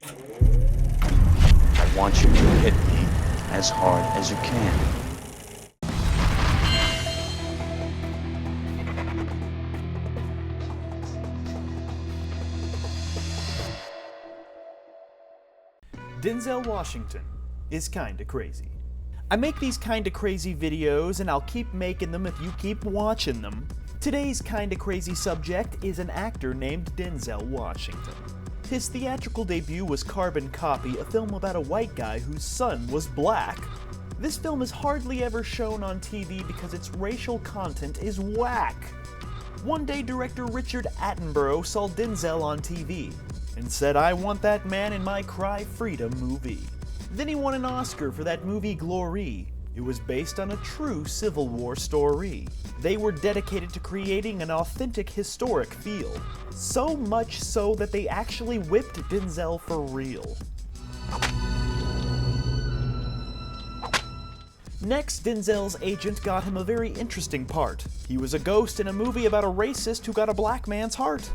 I want you to hit me as hard as you can. Denzel Washington is kinda crazy. I make these kinda crazy videos and I'll keep making them if you keep watching them. Today's kinda crazy subject is an actor named Denzel Washington. His theatrical debut was Carbon Copy, a film about a white guy whose son was black. This film is hardly ever shown on TV because its racial content is whack. One day director Richard Attenborough saw Denzel on TV and said, "I want that man in my Cry Freedom movie." Then he won an Oscar for that movie Glory. It was based on a true Civil War story. They were dedicated to creating an authentic historic feel. So much so that they actually whipped Denzel for real. Next, Denzel's agent got him a very interesting part. He was a ghost in a movie about a racist who got a black man's heart.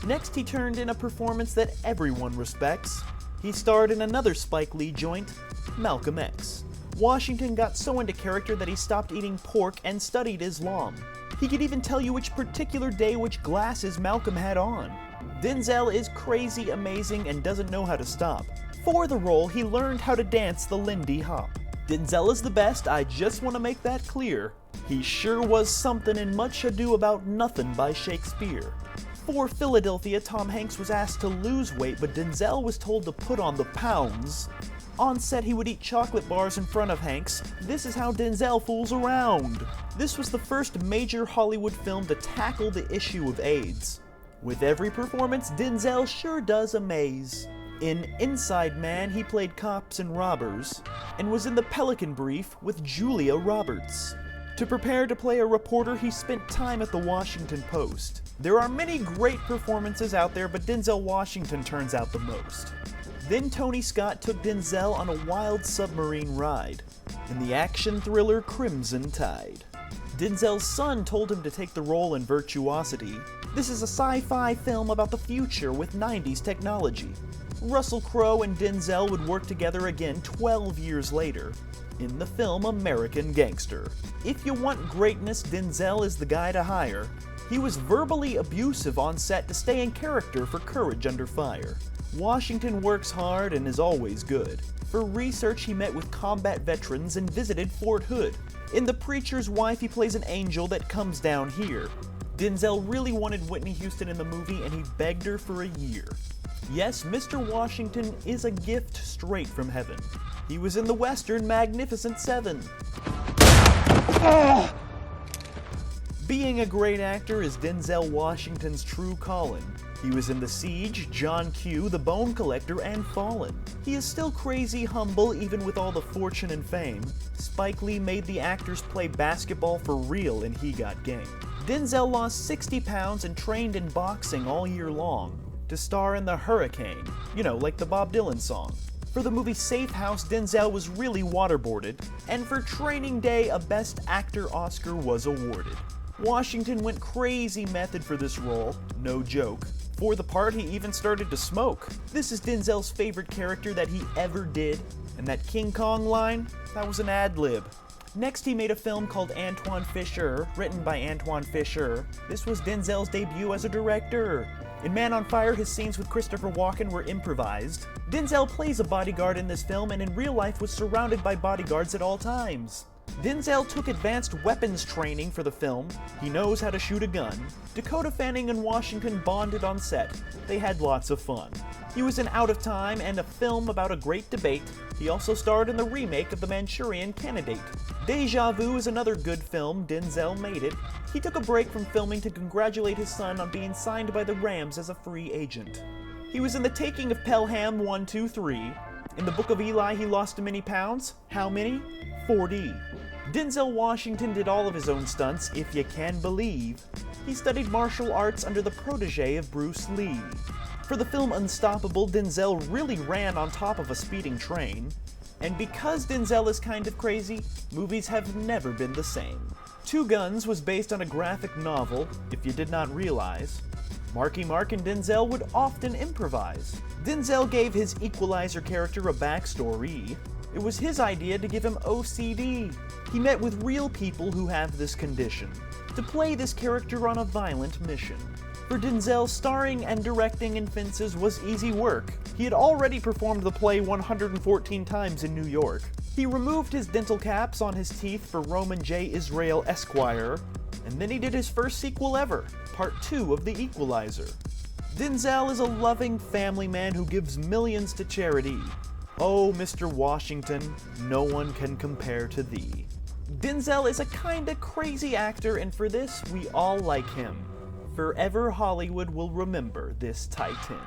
Next, he turned in a performance that everyone respects. He starred in another Spike Lee joint, Malcolm X. Washington got so into character that he stopped eating pork and studied Islam. He could even tell you which particular day which glasses Malcolm had on. Denzel is crazy amazing and doesn't know how to stop. For the role, he learned how to dance the Lindy Hop. Denzel is the best, I just want to make that clear. He sure was something in Much Ado About Nothing by Shakespeare. For Philadelphia, Tom Hanks was asked to lose weight, but Denzel was told to put on the pounds. On set, he would eat chocolate bars in front of Hanks. This is how Denzel fools around. This was the first major Hollywood film to tackle the issue of AIDS. With every performance, Denzel sure does amaze. In Inside Man, he played cops and robbers, and was in The Pelican Brief with Julia Roberts. To prepare to play a reporter, he spent time at the Washington Post. There are many great performances out there, but Denzel Washington turns out the most. Then Tony Scott took Denzel on a wild submarine ride in the action thriller Crimson Tide. Denzel's son told him to take the role in Virtuosity. This is a sci-fi film about the future with 90s technology. Russell Crowe and Denzel would work together again 12 years later in the film American Gangster. If you want greatness, Denzel is the guy to hire. He was verbally abusive on set to stay in character for Courage Under Fire. Washington works hard and is always good. For research, he met with combat veterans and visited Fort Hood. In The Preacher's Wife, he plays an angel that comes down here. Denzel really wanted Whitney Houston in the movie and he begged her for a year. Yes, Mr. Washington is a gift straight from heaven. He was in the Western Magnificent Seven. Being a great actor is Denzel Washington's true calling. He was in The Siege, John Q, The Bone Collector, and Fallen. He is still crazy humble even with all the fortune and fame. Spike Lee made the actors play basketball for real in He Got Game. Denzel lost 60 pounds and trained in boxing all year long to star in The Hurricane, like the Bob Dylan song. For the movie Safe House, Denzel was really waterboarded, and for Training Day, a Best Actor Oscar was awarded. Washington went crazy method for this role, no joke. For the part, he even started to smoke. This is Denzel's favorite character that he ever did, and that King Kong line, that was an ad-lib. Next, he made a film called Antoine Fisher, written by Antoine Fisher. This was Denzel's debut as a director. In Man on Fire, his scenes with Christopher Walken were improvised. Denzel plays a bodyguard in this film and in real life was surrounded by bodyguards at all times. Denzel took advanced weapons training for the film. He knows how to shoot a gun. Dakota Fanning and Washington bonded on set. They had lots of fun. He was in Out of Time and a film about a great debate. He also starred in the remake of The Manchurian Candidate. Deja Vu is another good film. Denzel made it. He took a break from filming to congratulate his son on being signed by the Rams as a free agent. He was in The Taking of Pelham 1, 2, 3. In the Book of Eli, he lost many pounds. How many? 40. Denzel Washington did all of his own stunts, if you can believe. He studied martial arts under the protege of Bruce Lee. For the film Unstoppable, Denzel really ran on top of a speeding train. And because Denzel is kind of crazy, movies have never been the same. Two Guns was based on a graphic novel, if you did not realize. Marky Mark and Denzel would often improvise. Denzel gave his Equalizer character a backstory. It was his idea to give him OCD. He met with real people who have this condition, to play this character on a violent mission. For Denzel, starring and directing in Fences was easy work. He had already performed the play 114 times in New York. He removed his dental caps on his teeth for Roman J. Israel Esquire, and then he did his first sequel ever, Part 2 of The Equalizer. Denzel is a loving family man who gives millions to charity. Oh, Mr. Washington, no one can compare to thee. Denzel is a kinda crazy actor, and for this, we all like him. Forever Hollywood will remember this titan.